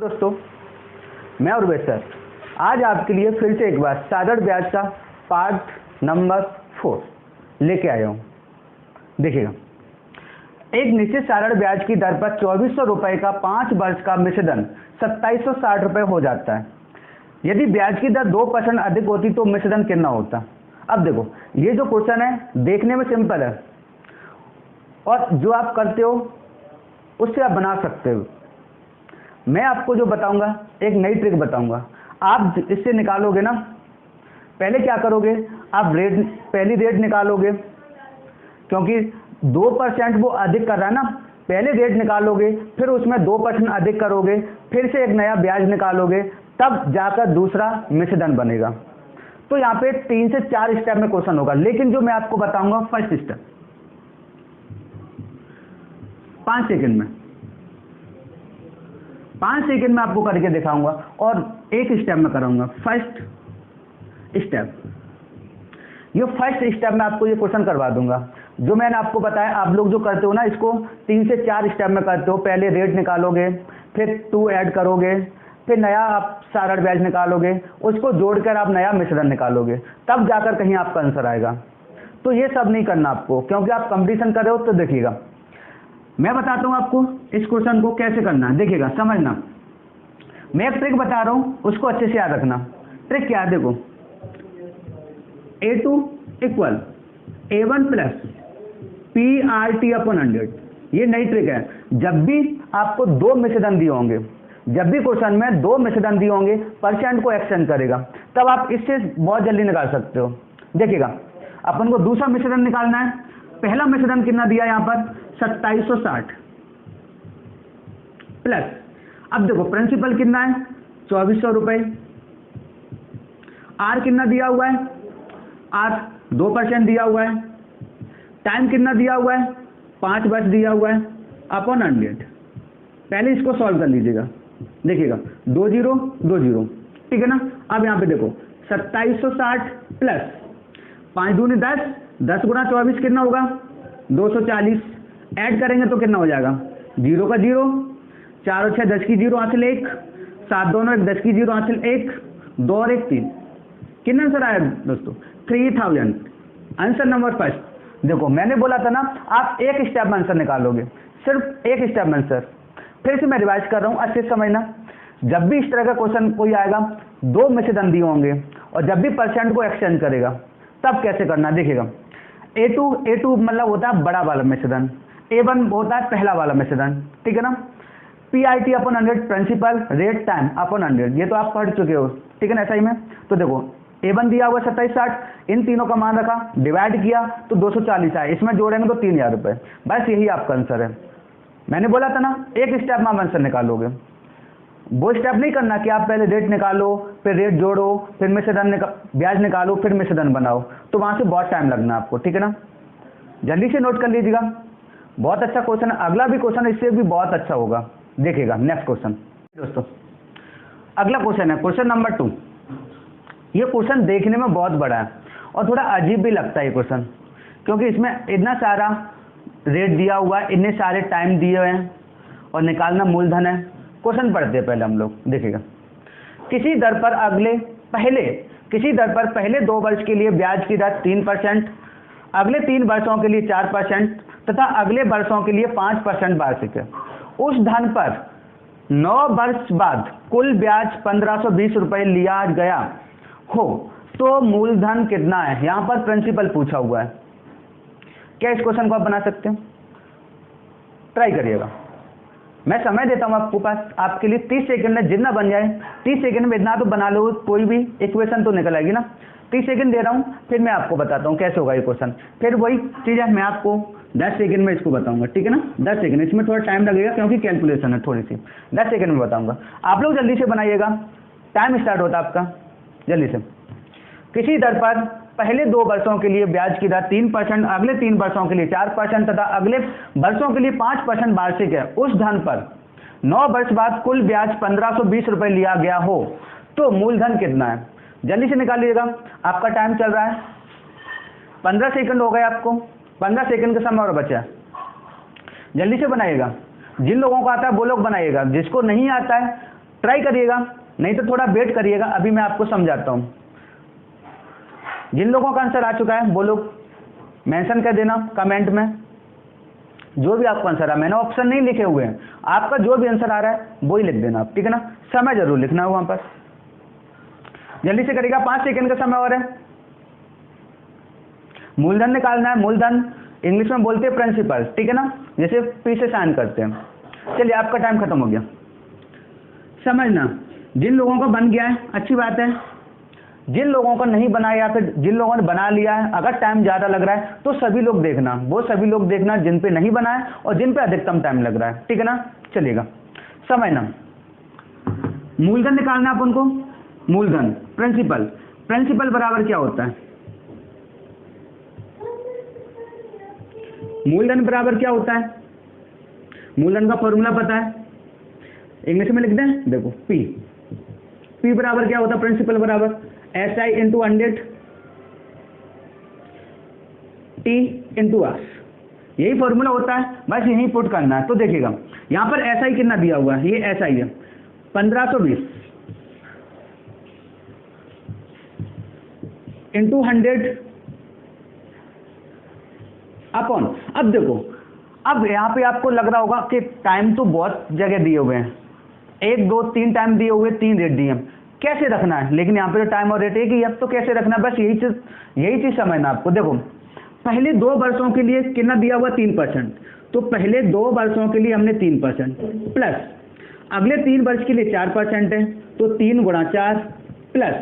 दोस्तों, मैं उर्वेश सर आज आपके लिए फिर से एक बार साधारण ब्याज का पार्ट नंबर 4 लेके आया हूँ। देखिएगा, एक निश्चित साधारण ब्याज की दर पर 2400 रुपये का 5 वर्ष का मिश्रधन 2760 रुपये हो जाता है। यदि ब्याज की दर 2% अधिक होती तो मिश्रधन कितना होता। अब देखो, ये जो क्वेश्चन है देखने में सिंपल है और जो आप करते हो उससे आप बना सकते हो। मैं आपको जो बताऊंगा एक नई ट्रिक बताऊंगा। आप इससे निकालोगे ना, पहले क्या करोगे, आप पहली रेट निकालोगे, क्योंकि 2% वो अधिक कर रहा है ना। पहले रेट निकालोगे, फिर उसमें 2% अधिक करोगे, फिर से एक नया ब्याज निकालोगे, तब जाकर दूसरा मिश्रधन बनेगा। तो यहाँ पे 3 से 4 स्टेप में क्वेश्चन होगा, लेकिन जो मैं आपको बताऊंगा फर्स्ट स्टेप 5 सेकंड में 5 सेकंड में आपको करके दिखाऊंगा और एक स्टेप में कराऊंगा। फर्स्ट स्टेप, ये फर्स्ट स्टेप में आपको ये क्वेश्चन करवा दूंगा। जो मैंने आपको बताया, आप लोग जो करते हो ना, इसको 3 से 4 स्टेप में करते हो। पहले रेट निकालोगे, फिर 2 ऐड करोगे, फिर नया आप साधारण ब्याज निकालोगे, उसको जोड़कर आप नया मिश्रण निकालोगे, तब जाकर कहीं आपका आंसर आएगा। तो ये सब नहीं करना आपको, क्योंकि आप कंपटीशन कर रहे हो। तो देखिएगा, मैं बताता हूं आपको इस क्वेश्चन को कैसे करना है। देखिएगा, समझना। मैं एक ट्रिक बता रहा हूं, उसको अच्छे से याद रखना। ट्रिक क्या है, देखो, A2 equal A1 plus PRT/100। ये नई ट्रिक है। जब भी आपको 2 मिश्रधन दिए होंगे, जब भी क्वेश्चन में 2 मिश्रधन दिए होंगे, परसेंट को एक्सचेंज करेगा, तब आप इससे बहुत जल्दी निकाल सकते हो। देखिएगा, अपन को दूसरा मिश्रधन निकालना है। पहला मिश्रधन कितना दिया यहाँ पर, 2760 प्लस, अब देखो प्रिंसिपल कितना है, 2400 रुपये। आर कितना दिया हुआ है, आर 2% दिया हुआ है। टाइम कितना दिया हुआ है, 5 वर्ष दिया हुआ है, अपॉन 100। पहले इसको सॉल्व कर लीजिएगा। देखिएगा, 2 0 2 0, ठीक है ना। अब यहाँ पे देखो, 2760 प्लस 5 दूनी 10, 10 गुणा 24 कितना होगा, 240। ऐड करेंगे तो कितना हो जाएगा, 0 का 0, 4 और 6 10 की 0 हासिल 1, 7 दोनों 10 की 0 हासिल 1, 2 और 1 3। कितना आंसर आया दोस्तों, 3000। Answer number first. देखो, मैंने बोला था ना, आप एक स्टेप में आंसर निकालोगे, सिर्फ एक स्टेप में आंसर। फिर से मैं रिवाइज कर रहा हूँ, अच्छे से समझना। जब भी इस तरह का क्वेश्चन कोई आएगा, 2 मिश्रधन दिए होंगे और जब भी परसेंट को एक्सचेंज करेगा, तब कैसे करना। देखिएगा, A2 मतलब होता है बड़ा वाला मिश्रधन, A1 होता है पहला वाला मिश्रधन, ठीक है ना। PRT/100 principal, rate, time upon 100, ये तो आप पढ़ चुके हो, ठीक है ना। ऐसा ही में तो देखो, A1 दिया हुआ 2760, इन तीनों का मान रखा, डिवाइड किया तो 240 आए, इसमें जोड़ेंगे तो 3000 रुपये। बस यही आपका आंसर है। मैंने बोला था ना, एक स्टेप में आप आंसर निकालोगे। वो स्टेप नहीं करना कि आप पहले रेट निकालो, फिर रेट जोड़ो, फिर मिश्रधन ब्याज निकालो, फिर मिश्रधन बनाओ, तो वहां से बहुत टाइम लगना आपको, ठीक है ना। जल्दी से नोट कर लीजिएगा, बहुत अच्छा क्वेश्चन है। अगला भी क्वेश्चन इससे भी बहुत अच्छा होगा। देखिएगा, नेक्स्ट क्वेश्चन दोस्तों, अगला क्वेश्चन है क्वेश्चन नंबर 2। ये क्वेश्चन देखने में बहुत बड़ा है और थोड़ा अजीब भी लगता है ये क्वेश्चन, क्योंकि इसमें इतना सारा रेट दिया हुआ है, इतने सारे टाइम दिए हुए हैं और निकालना मूलधन है। क्वेश्चन पढ़ते हैं पहले हम लोग। देखिएगा, किसी दर पर पहले 2 वर्ष के लिए ब्याज की दर 3%, अगले 3 वर्षों के लिए 4% तथा अगले वर्षों के लिए 5% वार्षिक है। उस धन पर 9 वर्ष बाद कुल ब्याज 1520 रुपये लिया गया हो तो मूलधन कितना है। यहां पर प्रिंसिपल पूछा हुआ है। क्या इस क्वेश्चन को आप बना सकते हो? ट्राई करिएगा। मैं समय देता हूं आपको पास, आपके लिए 30 सेकंड में जितना बन जाए। 30 सेकंड में इतना तो बना लो, कोई भी इक्वेशन तो निकल आएगी ना। 30 सेकंड दे रहा हूं, फिर मैं आपको बताता हूं कैसे होगा ये क्वेश्चन। फिर वही चीज है, मैं आपको 10 सेकंड में इसको बताऊंगा, ठीक है ना। 10 सेकंड, इसमें थोड़ा टाइम लगेगा क्योंकि कैलकुलेशन है थोड़ी सी। 10 सेकंड में बताऊंगा, आप लोग जल्दी से बनाइएगा। टाइम स्टार्ट होता है आपका, जल्दी से। किसी दर पर पहले 2 वर्षों के लिए ब्याज की दर 3%, अगले 3 वर्षों के लिए 4% तथा अगले वर्षों के लिए 5% वार्षिक है। उस धन पर 9 वर्ष बाद कुल ब्याज 1520 रुपये लिया गया हो तो मूलधन कितना है। जल्दी से निकालिएगा, आपका टाइम चल रहा है। 15 सेकंड हो गए आपको, 15 सेकंड का समय और बचा है। जल्दी से बनाइएगा। जिन लोगों को आता है वो लोग बनाइएगा, जिसको नहीं आता है ट्राई करिएगा, नहीं तो थोड़ा वेट करिएगा, अभी मैं आपको समझाता हूँ। जिन लोगों का आंसर आ चुका है वो लोग मेंशन कर देना कमेंट में, जो भी आपका आंसर है। मैंने ऑप्शन नहीं लिखे हुए हैं, आपका जो भी आंसर आ रहा है वो ही लिख देना आप, ठीक है ना। समय जरूर लिखना है वहां पर, जल्दी से करिएगा, 5 सेकंड का समय और है। मूलधन निकालना है, मूलधन इंग्लिश में बोलते हैं प्रिंसिपल, ठीक है ना, जैसे पी से साइन करते हैं। चलिए आपका टाइम खत्म हो गया। समझना, जिन लोगों को बन गया है अच्छी बात है, जिन लोगों को नहीं बनाया या फिर जिन लोगों ने बना लिया है, अगर टाइम ज़्यादा लग रहा है तो सभी लोग देखना, वो सभी लोग देखना जिन पे नहीं बना है और जिन पे अधिकतम टाइम लग रहा है, ठीक है ना। चलिएगा, समझना, मूलधन निकालना है अपन को। मूलधन प्रिंसिपल, प्रिंसिपल बराबर क्या होता है? मूलधन बराबर क्या होता है? मूलधन का फॉर्मूला पता है, इंग्लिश में लिख दें, देखो पी। पी बराबर क्या होता है? प्रिंसिपल बराबर SI into 100 T into R, यही फॉर्मूला होता है, बस यही पुट करना है। तो देखिएगा यहाँ पर SI कितना दिया हुआ है, ये SI है 1520 इंटू 100 अपॉन। अब देखो, अब यहाँ पे आपको लग रहा होगा कि टाइम तो बहुत जगह दिए हुए हैं, 1 2 3 टाइम दिए हुए, 3 रेट दिए, कैसे रखना है, लेकिन यहाँ पे टाइम और रेट एक ही है, तो कैसे रखना है, बस यही चीज समझना आपको। देखो पहले 2 वर्षों के लिए कितना दिया हुआ 3%, तो पहले 2 वर्षों के लिए हमने 3% प्लस अगले 3 वर्ष के लिए 4% है, तो 3 गुणा 4 प्लस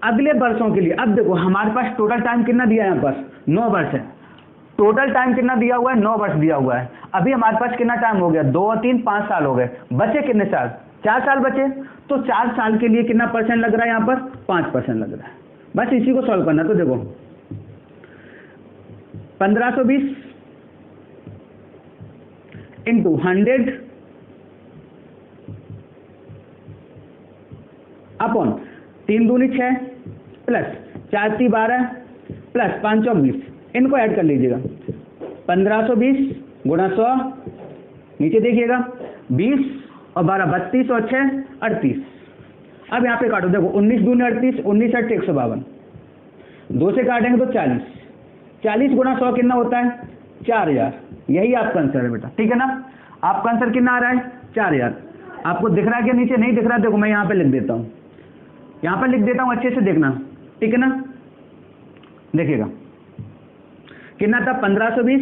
अगले वर्षों के लिए। अब देखो हमारे पास टोटल टाइम कितना दिया है, यहाँ पर 9 वर्ष है, टोटल टाइम कितना दिया हुआ है, 9 वर्ष दिया हुआ है। अभी हमारे पास कितना टाइम हो गया, 2 और 3 5 साल हो गए, बचे कितने साल, 4 साल बचे, तो 4 साल के लिए कितना परसेंट लग रहा है, यहाँ पर 5% लग रहा है। बस इसी को सॉल्व करना। तो देखो 1520 इंटू 100 अपॉन 3 दूनी 6 प्लस 4 × 12 प्लस 5 × 20, इनको ऐड कर लीजिएगा। 1520 गुणा 100, नीचे देखिएगा 20 और 12 32 और 6 38। अब यहाँ पे काटो, देखो 19 दूनी 38, 19 8 152, 2 से काटेंगे तो 40, 40 गुणा 100 कितना होता है, 4000। यही आपका आंसर है बेटा, ठीक है ना। आपका आंसर कितना आ रहा है, 4000। आपको दिख रहा है कि नीचे नहीं दिख रहा? देखो मैं यहाँ पे लिख देता हूँ, यहाँ पर लिख देता हूँ, अच्छे से देखना, ठीक है ना। देखिएगा कितना था, 1520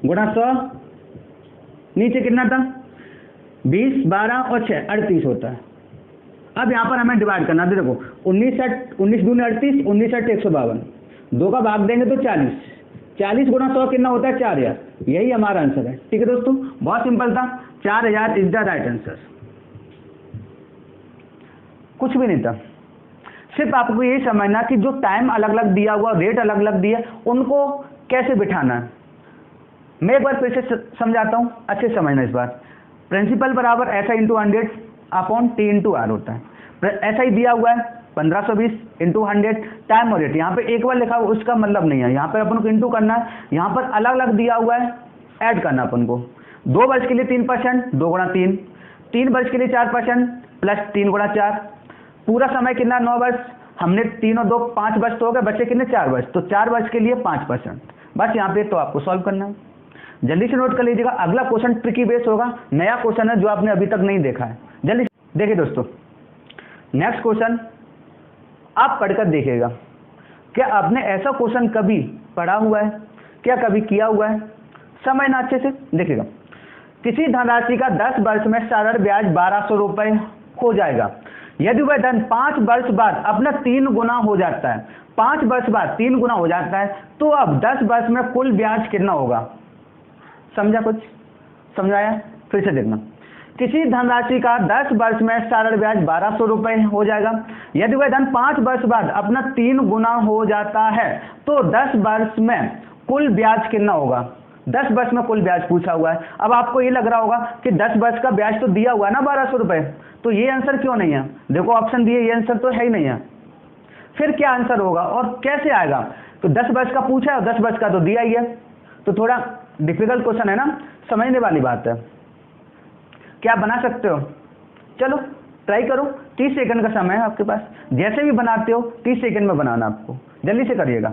गुणा 100, नीचे कितना था 20 12 और 6 38 होता है। अब यहाँ पर हमें डिवाइड करना, देखो 19 दूनी 38, 19 8 152, 2 का भाग देंगे तो 40, 40 गुणा 100 कितना होता है, 4000। यही हमारा आंसर है, ठीक है दोस्तों, बहुत सिंपल था, 4000 इज द राइट आंसर। कुछ भी नहीं था, सिर्फ आपको यही समझना कि जो टाइम अलग अलग दिया हुआ, रेट अलग अलग दिया, उनको कैसे बिठाना है। मैं एक बार फिर से समझाता हूँ, अच्छे से समझना इस बार। प्रिंसिपल बराबर SI into 100 upon T into R होता है। SI दिया हुआ है 1520 इंटू 100, टाइम और रेट यहाँ पे एक बार लिखा हुआ, उसका मतलब नहीं है, यहाँ पर अपन को इंटू करना है। यहाँ पर अलग अलग दिया हुआ है, ऐड करना अपन को। 2 वर्ष के लिए 3%, 2 गुणा 3, 3 वर्ष के लिए 4% प्लस 3 गुणा 4, पूरा समय कितना, 9 वर्ष। हमने 3 और 2 5 वर्ष तो हो गए, बच्चे कितने, 4 वर्ष, तो 4 वर्ष के लिए 5%। बस यहाँ पे तो आपको सॉल्व करना है, जल्दी से नोट कर लीजिएगा। अगला क्वेश्चन ट्रिकी बेस होगा, नया क्वेश्चन है जो आपने अभी तक नहीं देखा है। जल्दी देखिए दोस्तों, नेक्स्ट क्वेश्चन आप पढ़कर देखिएगा। क्या आपने ऐसा क्वेश्चन कभी पढ़ा हुआ है, क्या कभी किया हुआ है? समझना अच्छे से, देखिएगा। किसी धनराशि का 10 वर्ष में साधारण ब्याज 1200 रुपये हो जाएगा, यदि वह धन 5 वर्ष बाद अपना 3 गुना हो जाता है, 5 वर्ष बाद 3 गुना हो जाता है, तो अब 10 वर्ष में कुल ब्याज कितना होगा? समझा? कुछ समझाया? फिर से देखना। किसी धनराशि का 10 वर्ष में साधारण ब्याज 1200 रुपये हो जाएगा, यदि वह धन 5 वर्ष बाद अपना 3 गुना हो जाता है, तो 10 वर्ष में कुल ब्याज कितना होगा? 10 वर्ष में कुल ब्याज पूछा हुआ है। अब आपको ये लग रहा होगा कि 10 वर्ष का ब्याज तो दिया हुआ है ना 1200 रुपये, तो ये आंसर क्यों नहीं है? देखो ऑप्शन दिए, ये आंसर तो है ही नहीं है। फिर क्या आंसर होगा और कैसे आएगा? तो 10 वर्ष का पूछा है और 10 वर्ष का तो दिया ही है, तो थोड़ा डिफिकल्ट क्वेश्चन है ना, समझने वाली बात है। क्या बना सकते हो? चलो ट्राई करो, 30 सेकंड का समय है आपके पास। जैसे भी बनाते हो 30 सेकंड में बनाना, आपको जल्दी से करिएगा।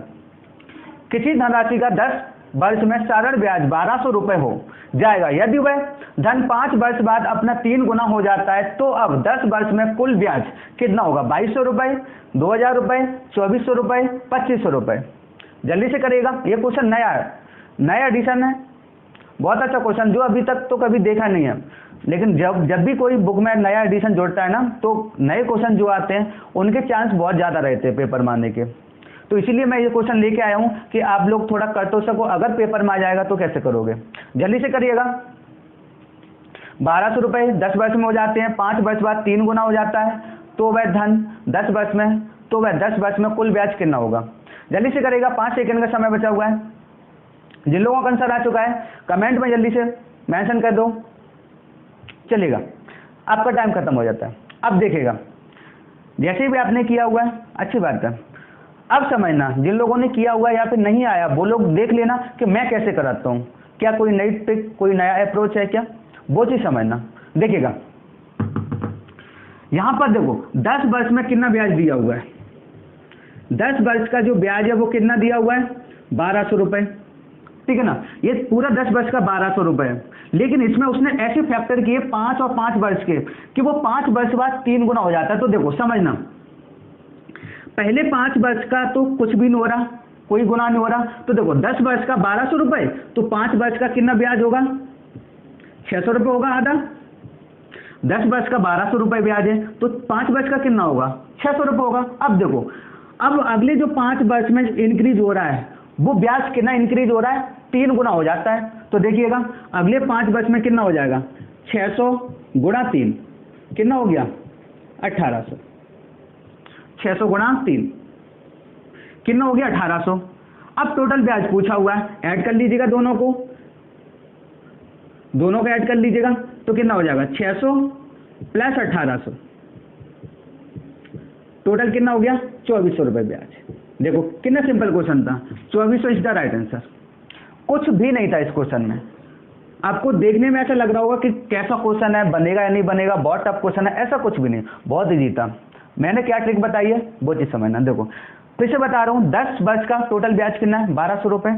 किसी धनराशि का 10 वर्ष में साधारण ब्याज 1200 रुपये हो जाएगा। यदि वह धन 5 वर्ष बाद अपना 3 गुना हो जाता है तो अब 10 वर्ष में कुल ब्याज कितना होगा? 2200 रुपये, 2000 रुपये, 2400 रुपये, 2500 रुपये। जल्दी से करिएगा। ये क्वेश्चन नया है, नया एडिशन है, बहुत अच्छा क्वेश्चन, जो अभी तक तो कभी देखा नहीं है। लेकिन जब भी कोई बुक में नया एडिशन जोड़ता है ना, तो नए क्वेश्चन जो आते हैं उनके चांस बहुत ज़्यादा रहते हैं पेपर में आने के। तो इसीलिए मैं ये क्वेश्चन लेके आया हूँ कि आप लोग थोड़ा कर तो सको। अगर पेपर में आ जाएगा तो कैसे करोगे? जल्दी से करिएगा। 1200 रुपये 10 वर्ष में हो जाते हैं, 5 वर्ष बाद 3 गुना हो जाता है, तो वह धन 10 वर्ष में, तो वह 10 वर्ष में कुल ब्याज कितना होगा? जल्दी से करिएगा, 5 सेकंड का समय बचा हुआ है। जिन लोगों का आंसर आ चुका है कमेंट में जल्दी से मेंशन कर दो। चलिएगा, आपका टाइम खत्म हो जाता है। अब देखिएगा, जैसे भी आपने किया हुआ है अच्छी बात है। अब समझना, जिन लोगों ने किया हुआ है या फिर नहीं आया वो लोग देख लेना कि मैं कैसे कराता हूँ, क्या कोई नई ट्रिक, कोई नया अप्रोच है क्या, वो चीज़ समझना। देखिएगा, यहाँ पर देखो 10 वर्ष में कितना ब्याज दिया हुआ है। 10 वर्ष का जो ब्याज है वो कितना दिया हुआ है? 1200 रुपये, ठीक है ना। ये पूरा 10 वर्ष का 1200 रुपये है, लेकिन इसमें उसने ऐसे फैक्टर किए 5 और 5 वर्ष के कि वो 5 वर्ष बाद 3 गुना हो जाता है। तो देखो समझना, पहले 5 वर्ष का तो कुछ भी नहीं हो रहा, कोई गुना नहीं हो रहा। तो देखो 10 वर्ष का 1200 रुपये, तो 5 वर्ष का कितना ब्याज होगा? 600 रुपये होगा आधा। 10 वर्ष का 1200 रुपये ब्याज है, तो 5 वर्ष का कितना होगा? 600 रुपये होगा। अब देखो, अब अगले जो 5 वर्ष में इंक्रीज हो रहा है वो ब्याज कितना इंक्रीज हो रहा है? 3 गुना हो जाता है। तो देखिएगा, अगले 5 वर्ष में कितना हो जाएगा? 600 गुणा 3 कितना हो गया? 1800। 600 गुणा 3 कितना हो गया? 1800। अब टोटल ब्याज पूछा हुआ है, ऐड कर लीजिएगा दोनों का ऐड कर लीजिएगा, तो कितना हो जाएगा? 600 प्लस 1800, टोटल कितना हो गया? 2400 रुपये ब्याज। देखो कितना सिंपल क्वेश्चन था, 2400 इज द राइट आंसर। कुछ भी नहीं था इस क्वेश्चन में। आपको देखने में ऐसा लग रहा होगा कि कैसा क्वेश्चन है, बनेगा या नहीं बनेगा, बहुत टफ क्वेश्चन है, ऐसा कुछ भी नहीं, बहुत ईजी था। मैंने क्या ट्रिक बताई है वो चीज़ समझना। देखो फिर से बता रहा हूँ, 10 वर्ष का टोटल ब्याज कितना है? 1200 रुपये।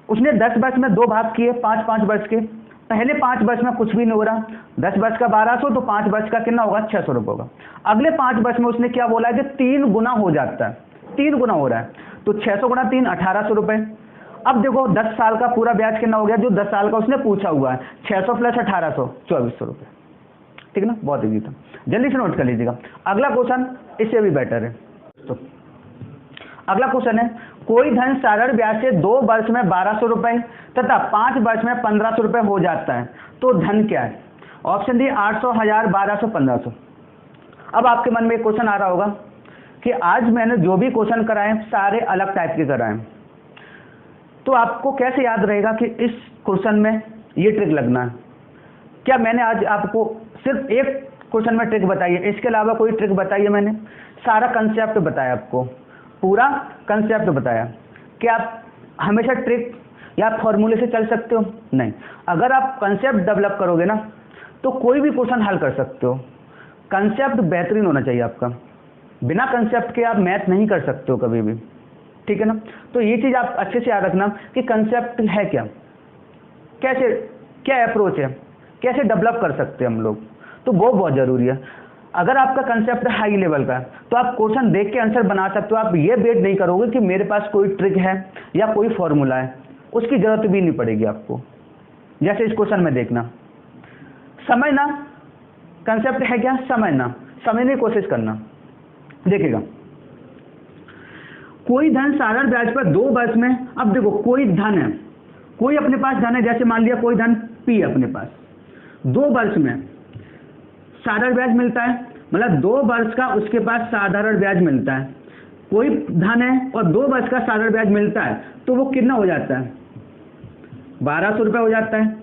उसने 10 वर्ष में 2 भाग किए 5-5 वर्ष के। पहले 5 वर्ष में कुछ भी नहीं हो रहा, 10 वर्ष का 1200, तो 5 वर्ष का कितना होगा? 600 रुपये होगा। अगले 5 वर्ष में उसने क्या बोला है कि 3 गुना हो जाता है, 3 गुना हो रहा है, तो 600 गुणा 3 1800 रुपये। अब देखो 10 साल का पूरा ब्याज कितना हो गया? जो 10 साल का उसने पूछा हुआ है, 600 प्लस 1800 2400 रुपये, ठीक ना। बहुत ईजी था, जल्दी से नोट कर लीजिएगा। अगला क्वेश्चन इससे भी बेटर है। तो अगला क्वेश्चन है, कोई धन साधारण ब्याज से 2 वर्ष में 1200 रुपये तथा 5 वर्ष में 1500 रुपये हो जाता है, तो धन क्या है? Option D 800, 1000, 1200, 1500। अब आपके मन में एक क्वेश्चन आ रहा होगा कि आज मैंने जो भी क्वेश्चन कराए सारे अलग टाइप के कराए, तो आपको कैसे याद रहेगा कि इस क्वेश्चन में ये ट्रिक लगना है? क्या मैंने आज आपको सिर्फ एक क्वेश्चन में ट्रिक बताई है, इसके अलावा कोई ट्रिक बताई है? मैंने सारा कंसेप्ट बताया आपको, पूरा कंसेप्ट बताया कि आप हमेशा ट्रिक या फॉर्मूले से चल सकते हो? नहीं। अगर आप कंसेप्ट डेवलप करोगे ना तो कोई भी क्वेश्चन हल कर सकते हो। कंसेप्ट बेहतरीन होना चाहिए आपका, बिना कंसेप्ट के आप मैथ नहीं कर सकते हो कभी भी, ठीक है ना। तो ये चीज़ आप अच्छे से याद रखना कि कंसेप्ट है क्या, कैसे, क्या अप्रोच है, कैसे डेवलप कर सकते हैं हम लोग, तो वो बहुत ज़रूरी है। अगर आपका कंसेप्ट हाई लेवल का है तो आप क्वेश्चन देख के आंसर बना सकते हो। आप ये वेट नहीं करोगे कि मेरे पास कोई ट्रिक है या कोई फॉर्मूला है, उसकी ज़रूरत भी नहीं पड़ेगी आपको। जैसे इस क्वेश्चन में देखना, समझना कंसेप्ट है क्या, समझने की कोशिश करना। देखिएगा, कोई धन साधारण ब्याज पर 2 वर्ष में, अब देखो कोई धन है, कोई अपने पास धन है, जैसे मान लिया कोई धन P अपने पास, 2 वर्ष में साधारण ब्याज मिलता है, मतलब 2 वर्ष का उसके पास साधारण ब्याज मिलता है। कोई धन है और 2 वर्ष का साधारण ब्याज मिलता है, तो वो कितना हो जाता है? 1200 रुपये हो जाता है।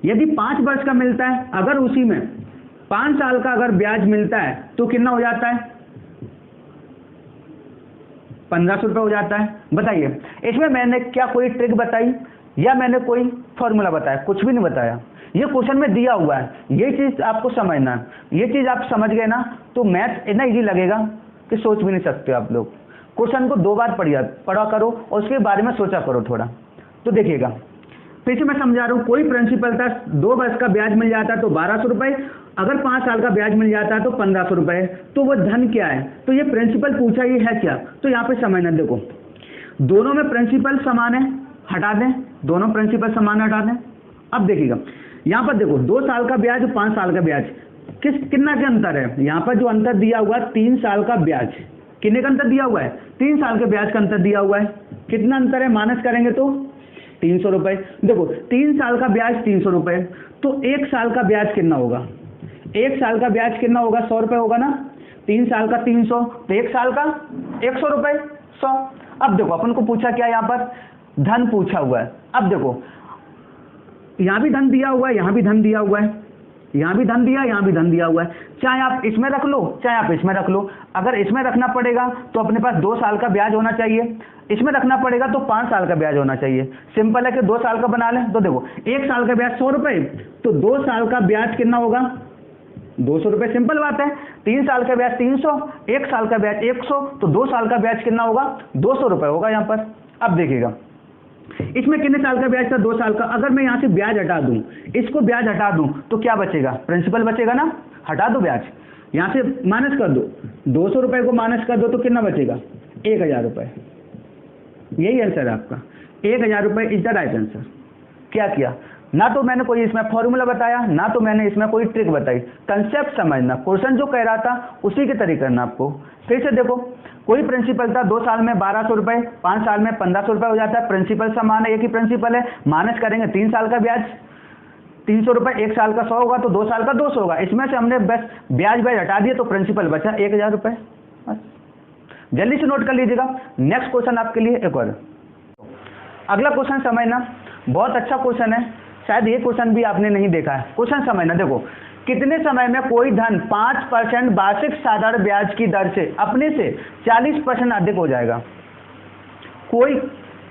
यदि 5 वर्ष का मिलता है, अगर उसी में 5 साल का अगर ब्याज मिलता है तो कितना हो जाता है? 1500 रुपये हो जाता है। बताइए इसमें मैंने क्या कोई ट्रिक बताई या मैंने कोई फॉर्मूला बताया? कुछ भी नहीं बताया। ये क्वेश्चन में दिया हुआ है, ये चीज़ आपको समझना है। ये चीज़ आप समझ गए ना तो मैथ इतना ईजी लगेगा कि सोच भी नहीं सकते आप लोग। क्वेश्चन को 2 बार पढ़ा करो और उसके बारे में सोचा करो थोड़ा। तो देखिएगा, फिर से मैं समझा रहा हूँ, कोई प्रिंसिपल था, 2 वर्ष का ब्याज मिल जाता तो 1200 रुपये, अगर 5 साल का ब्याज मिल जाता है तो 1500 रुपये। तो वो धन क्या है, तो ये प्रिंसिपल पूछा ये है क्या, तो यहाँ पे समझना। देखो दोनों में प्रिंसिपल समान है, हटा दें, दोनों प्रिंसिपल समान हटा दें। अब देखिएगा यहाँ पर देखो 2 साल का ब्याज 5 साल का ब्याज, कितना के अंतर है। यहाँ पर जो अंतर दिया हुआ है 3 साल का ब्याज, कितने का अंतर दिया हुआ है, 3 साल के ब्याज का अंतर दिया हुआ है। कितना अंतर है, माइनस करेंगे तो 300 रुपये। देखो 3 साल का ब्याज 300 रुपये, तो 1 साल का ब्याज कितना होगा, 1 साल का ब्याज कितना होगा, 100 रुपये होगा ना। 3 साल का 300, तो 1 साल का 100 रुपये, 100। अब देखो अपन को पूछा क्या, यहाँ पर धन पूछा हुआ है। अब देखो यहाँ भी धन दिया हुआ है, यहाँ भी धन दिया हुआ है, यहाँ भी धन दिया, यहाँ भी धन दिया हुआ है। चाहे आप इसमें रख लो, चाहे आप इसमें रख लो। अगर इसमें रखना पड़ेगा तो अपने पास 2 साल का ब्याज होना चाहिए, इसमें रखना पड़ेगा तो 5 साल का ब्याज होना चाहिए। सिंपल है कि 2 साल का बना लें। तो देखो 1 साल का ब्याज 100 रुपये, तो 2 साल का ब्याज कितना होगा, 200 रुपये। सिंपल बात है। 3 साल का ब्याज 300, 1 साल का ब्याज 100, तो 2 साल का ब्याज कितना होगा, 200 रुपये होगा यहाँ पर। अब देखिएगा इसमें कितने साल का ब्याज था, 2 साल का। अगर मैं यहाँ से ब्याज हटा दूं, इसको ब्याज हटा दूं तो क्या बचेगा, प्रिंसिपल बचेगा ना। हटा दो ब्याज, यहाँ से माइनस कर दो, 200 रुपये को माइनस कर दो तो कितना बचेगा, 1000 रुपये। यही आंसर है आपका, 1000 रुपये इज द राइट आंसर। क्या किया, ना तो मैंने कोई इसमें फॉर्मूला बताया, ना तो मैंने इसमें कोई ट्रिक बताई। कंसेप्ट समझना, क्वेश्चन जो कह रहा था उसी के तरीके करना आपको। फिर से देखो, कोई प्रिंसिपल था, 2 साल में 1200 रुपये, 5 साल में 1500 रुपये हो जाता है। प्रिंसिपल समान है, एक ही प्रिंसिपल है। माइनस करेंगे 3 साल का ब्याज 300 रुपये, 1 साल का 100 होगा तो 2 साल का 200 होगा। इसमें से हमने बस ब्याज हटा दिया तो प्रिंसिपल बचा 1000 रुपये। बस जल्दी से नोट कर लीजिएगा। नेक्स्ट क्वेश्चन आपके लिए एक और, अगला क्वेश्चन समझना, बहुत अच्छा क्वेश्चन है, शायद ये क्वेश्चन भी आपने नहीं देखा है। क्वेश्चन समझना, देखो कितने समय में कोई धन 5% वार्षिक साधारण ब्याज की दर से अपने से 40% अधिक हो जाएगा। कोई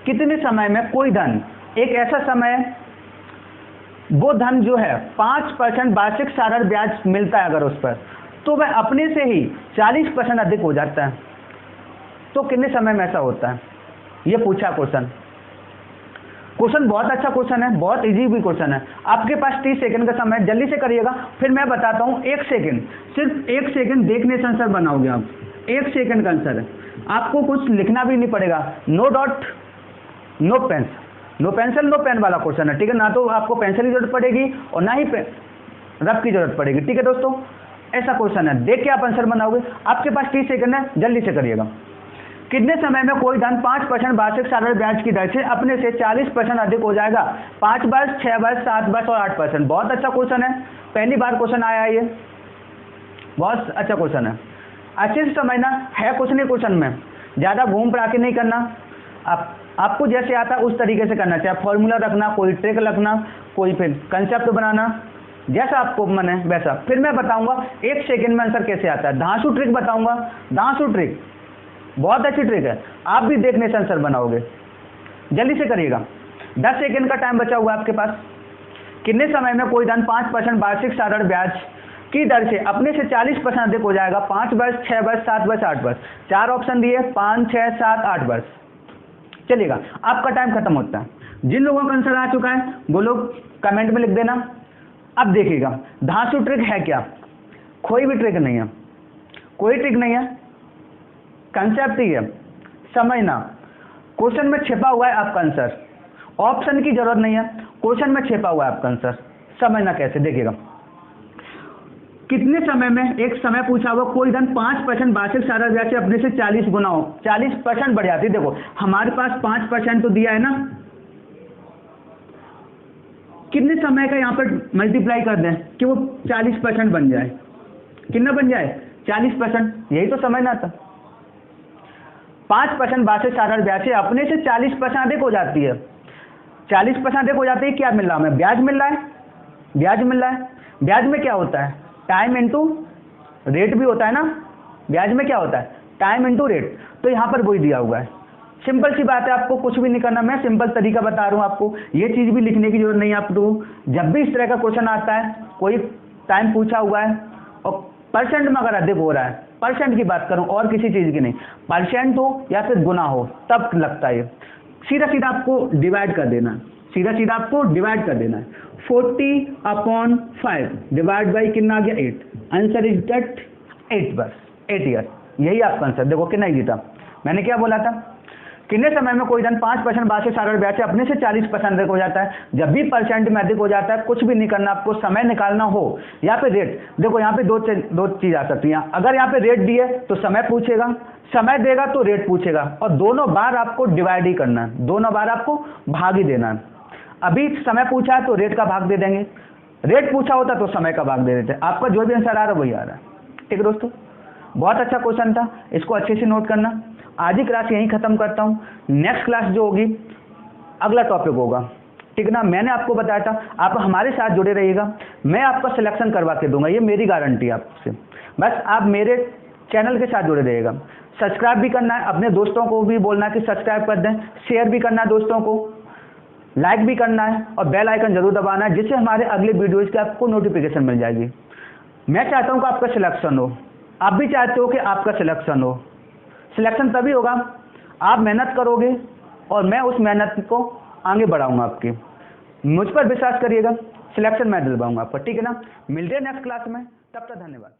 कितने समय में कोई धन, एक ऐसा समय है वो धन जो है 5% वार्षिक साधारण ब्याज मिलता है अगर उस पर, तो वह अपने से ही 40% अधिक हो जाता है। तो कितने समय में ऐसा होता है, ये पूछा क्वेश्चन। क्वेश्चन बहुत अच्छा क्वेश्चन है, बहुत इजी भी क्वेश्चन है। आपके पास 30 सेकंड का समय है, जल्दी से करिएगा। फिर मैं बताता हूँ, 1 सेकंड, सिर्फ 1 सेकंड देखने से आंसर बनाओगे आप। 1 सेकंड का आंसर है, आपको कुछ लिखना भी नहीं पड़ेगा। No dot no pen, no pencil no pen वाला क्वेश्चन है, ठीक है। ना तो आपको पेंसिल की जरूरत पड़ेगी और ना ही रफ की जरूरत पड़ेगी, ठीक है दोस्तों। ऐसा क्वेश्चन है, देख के आप आंसर बनाओगे। आपके पास 30 सेकंड है, जल्दी से करिएगा। कितने समय में कोई धन 5% वार्षिक साधारण ब्याज की दर से अपने से 40% अधिक हो जाएगा। 5 वर्ष, 6 वर्ष, 7 वर्ष और 8%। बहुत अच्छा क्वेश्चन है, पहली बार क्वेश्चन आया है, ये बहुत अच्छा क्वेश्चन है। अच्छे से समझना है, कुछ नहीं क्वेश्चन में ज़्यादा घूम फिरा के नहीं करना। आपको जैसे आता है उस तरीके से करना, चाहे फॉर्मूला रखना, कोई ट्रिक रखना, कोई फिर कंसेप्ट बनाना, जैसा आपको मन है वैसा। फिर मैं बताऊंगा 1 सेकंड में आंसर कैसे आता है। धांसू ट्रिक बताऊंगा, धांसू ट्रिक बहुत अच्छी ट्रिक है, आप भी देखने से आंसर बनाओगे। जल्दी से करिएगा, 10 सेकंड का टाइम बचा हुआ है आपके पास। कितने समय में कोई धन 5% वार्षिक साधारण ब्याज की दर से अपने से 40% अधिक हो जाएगा। 5 वर्ष, 6 वर्ष, 7 वर्ष, 8 वर्ष। 4 ऑप्शन दिए, 5, 6, 7, 8 वर्ष। चलिएगा, आपका टाइम खत्म होता है। जिन लोगों का आंसर आ चुका है वो लोग कमेंट में लिख देना। अब देखिएगा, धांसू ट्रिक है क्या, कोई भी ट्रिक नहीं है, कोई ट्रिक नहीं है, कंसेप्ट ही है। समझना, क्वेश्चन में छिपा हुआ है आपका आंसर, ऑप्शन की जरूरत नहीं है, क्वेश्चन में छिपा हुआ है आपका आंसर। समझना कैसे, देखिएगा। कितने समय में, एक समय पूछा हुआ, कोई धन 5% वार्षिक साधारण ब्याज से अपने से 40 गुना हो, 40% बढ़ जाती है। देखो हमारे पास 5% तो दिया है ना, कितने समय का यहाँ पर मल्टीप्लाई कर दें कि वो 40% बन जाए। कितना बन जाए, 40%, यही तो समझना था। 5% वार्षिक साधारण ब्याज से अपने से 40% अधिक हो जाती है। 40% अधिक हो जाती है, क्या मिल रहा है हमें, ब्याज मिल रहा है, ब्याज मिल रहा है। ब्याज में क्या होता है, टाइम इंटू रेट भी होता है ना। ब्याज में क्या होता है, टाइम इंटू रेट। तो यहाँ पर वही दिया हुआ है, सिंपल सी बात है, आपको कुछ भी नहीं करना, मैं सिंपल तरीका बता रहा हूँ आपको, ये चीज़ भी लिखने की जरूरत नहीं है आपको। जब भी इस तरह का क्वेश्चन आता है, कोई टाइम पूछा हुआ है और परसेंट में अगर अधिक हो रहा है, परसेंट की बात करूं और किसी चीज़ की नहीं, परसेंट हो या फिर गुना हो तब लगता है, सीधा सीधा आपको डिवाइड कर देना, सीधा सीधा आपको डिवाइड कर देना है। 40/5 डिवाइड बाई कितना आ गया 8, आंसर इज दैट 8, बस 8 ईयर, यही आपका आंसर। देखो कितना ही था, मैंने क्या बोला था, कितने समय में कोई धन 5% बाद से साधारण ब्याज से अपने से 40% अधिक हो जाता है। जब भी परसेंट में अधिक हो जाता है, कुछ भी नहीं करना, आपको समय निकालना हो या पे रेट। देखो यहाँ पे दो चीज आ सकती हैं, अगर यहाँ पे रेट दिए तो समय पूछेगा, समय देगा तो रेट पूछेगा, और दोनों बार आपको डिवाइड ही करना है, दोनों बार आपको भाग ही देना है। अभी समय पूछा है तो रेट का भाग दे देंगे, रेट पूछा होता तो समय का भाग दे देते। आपका जो भी आंसर आ रहा है वही आ रहा है। ठीक है दोस्तों, बहुत अच्छा क्वेश्चन था, इसको अच्छे से नोट करना। आज ही क्लास यहीं खत्म करता हूँ, नेक्स्ट क्लास जो होगी अगला टॉपिक होगा, ठीक है ना। मैंने आपको बताया था, आप हमारे साथ जुड़े रहिएगा, मैं आपका सिलेक्शन करवा के दूंगा, ये मेरी गारंटी है आपसे। बस आप मेरे चैनल के साथ जुड़े रहिएगा। सब्सक्राइब भी करना है, अपने दोस्तों को भी बोलना है कि सब्सक्राइब कर दें, शेयर भी करना है दोस्तों को, लाइक भी करना है, और बेल आइकन जरूर दबाना है, जिससे हमारे अगले वीडियोज़ की आपको नोटिफिकेशन मिल जाएगी। मैं चाहता हूँ कि आपका सिलेक्शन हो, आप भी चाहते हो कि आपका सिलेक्शन हो। सिलेक्शन तभी होगा आप मेहनत करोगे और मैं उस मेहनत को आगे बढ़ाऊंगा आपकी। मुझ पर विश्वास करिएगा, सिलेक्शन मैं दिलवाऊंगा आपका, ठीक है ना। मिलते हैं नेक्स्ट क्लास में, तब तक धन्यवाद।